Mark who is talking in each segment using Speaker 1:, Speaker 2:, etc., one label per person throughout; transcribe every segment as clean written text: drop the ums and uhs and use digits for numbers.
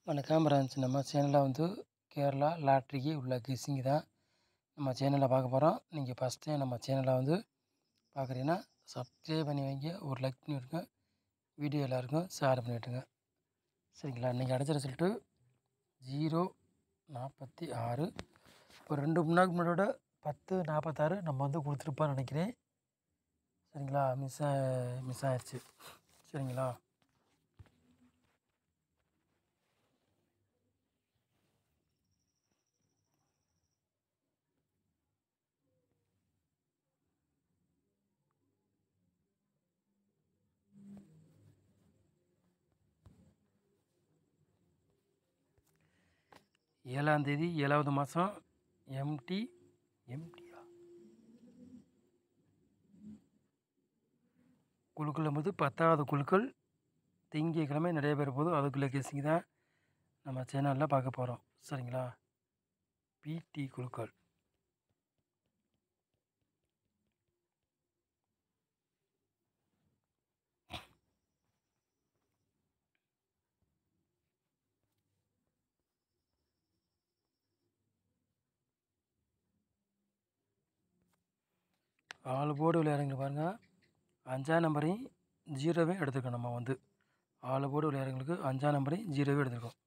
Speaker 1: வணக்கம் ஃப்ரெண்ட்ஸ். நம்ம சேனலில் வந்து கேரளா லாட்ரிக்கு உள்ள கெஸ்ஸிங் தான் நம்ம சேனலில் பார்க்க போகிறோம். நீங்கள் ஃபஸ்ட் டைம் நம்ம சேனலை வந்து பார்க்குறீங்கன்னா சப்ஸ்கிரைப் பண்ணி வைங்க, ஒரு லைக் பண்ணி விடுங்க, வீடியோ எல்லாருக்கும் ஷேர் பண்ணி விட்டுங்க. சரிங்களா? இன்றைக்கி அடித்த ரிசல்ட்டு 046. இப்போ 2 முன்னாடி முன்னாடியோட 1046 நம்ம வந்து கொடுத்துருப்பான்னு நினைக்கிறேன். சரிங்களா? மிஸ் ஆயிடுச்சு. சரிங்களா? ஏழாம் தேதி 7வது மாதம் எம்டியா குழுக்கள் வந்து 10வது குழுக்கள் திங்கட்கிழமை நடைபெற போது அதுக்குள்ளே கெஸ்ஸிங் தான் நம்ம சேனலில் பார்க்க போகிறோம். சரிங்களா? பிடி குழுக்கள் ஆள் போர்டு விளையாடுங்க பாருங்கள். 5ஆம் நம்பரையும் 0வையும் எடுத்துருக்கோம். நம்ம வந்து ஆள் போர்டு விளையாடுங்களுக்கு 5ஆம் நம்பரையும் 0வையும் எடுத்துருக்கோம்.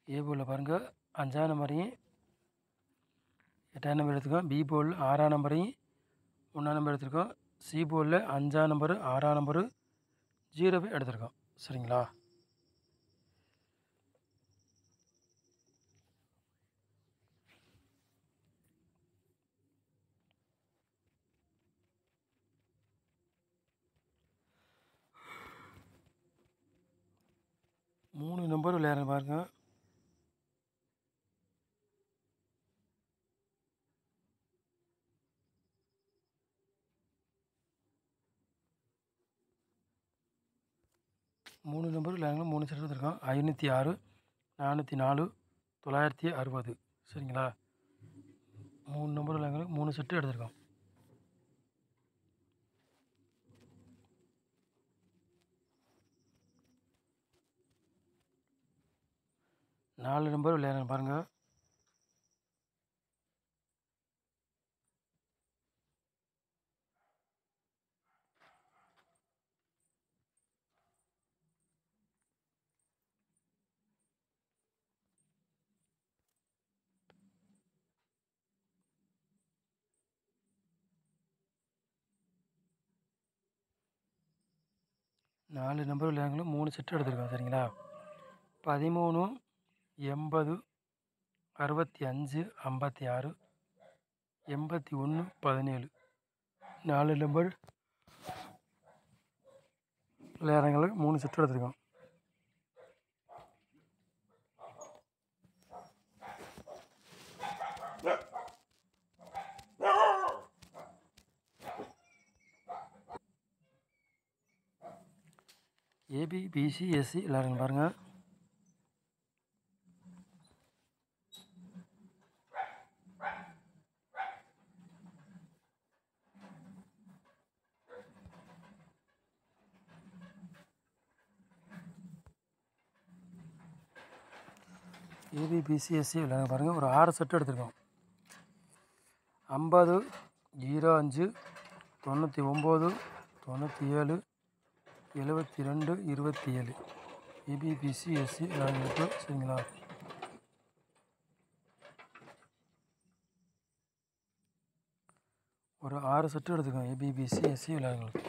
Speaker 1: ஏ போர்டில் பாருங்கள் 5ஆம் நம்பரையும் 8ஆம் நம்பர் எடுத்துருக்கோம். பி போர்டில் 6ஆம் நம்பரையும் 1ஆம் நம்பர் எடுத்துருக்கோம். சி போர்டில் 5ஆம் நம்பரு 6ஆம் நம்பரு 0வை எடுத்துருக்கோம். சரிங்களா? மூணு நம்பர் விளையாடுங்க பாருங்கள். மூணு நம்பர் விளையாடுங்க. 3 செட் எடுத்துருக்கோம். 506, 404, 960. சரிங்களா? 3 நம்பர் விளையாடுங்க. 3 செட்டு எடுத்துருக்கோம். நாலு நம்பர் விளையாடுங்க பாருங்கள். நாலு நம்பர் விளையாடுங்களும் 3 செட்டு எடுத்துருக்கோம். சரிங்களா? 13, 80, 65, 56, 81, 17. 4 நம்பர் விளையாடுங்களுக்கு 3 செட்டு எடுத்துருக்கோம். ஏபி, பிசி, எஸ்சி விளையாடுங்க பாருங்கள். ஏபி, பிசி, எஸ்சி விளையாடுங்க பாருங்கள். ஒரு 6 செட்டு எடுத்துருக்கோம். 50, 05, 99, 97, 72, 27. ஏபி, பிசி, எஸ்சி விளையாடுங்களுக்கு. சரிங்களா? ஒரு 6 செட்டு எடுத்துக்கோங்க. ஏபி, பிசி, எஸ்சி விளையாடுங்களுக்கு.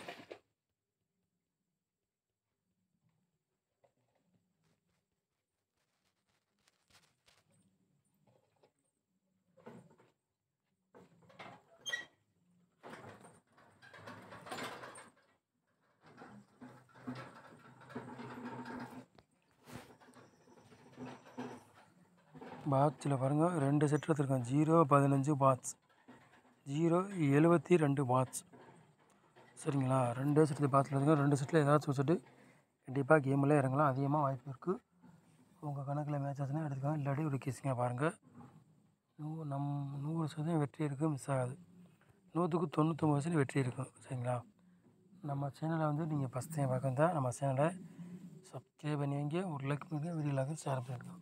Speaker 1: பாட்ஸில் பாருங்கள் 2 செட் எடுத்துருக்கோம். 0-15 பாட்ஸ், 0-72 பாட்ஸ். சரிங்களா? 2 செட்டு பாட்ஸில் இருக்குங்க. 2 செட்டில் ஏதாச்சும் ஒரு செட்டு கண்டிப்பாக கேமில் இறங்கலாம். அதிகமாக வாய்ப்பு இருக்குது. உங்கள் கணக்கில் மேட்ச் ஆச்சுன்னா எடுத்துக்கலாம். இல்லாட்டி ஒரு கெஸ்ஸிங்காக பாருங்கள். 100% வெற்றி இருக்கும், மிஸ் ஆகாது. 100க்கு 99% வெற்றி இருக்கும். சரிங்களா? நம்ம சேனலை வந்து நீங்கள் ஃபஸ்ட் டைம் பார்க்க நம்ம சேனலை சப்ஸ்கிரைப் பண்ணி வைங்க. ஒரு லைக் பண்ணுங்கள், வீடியோ ஷேர் பண்ணிடுங்க.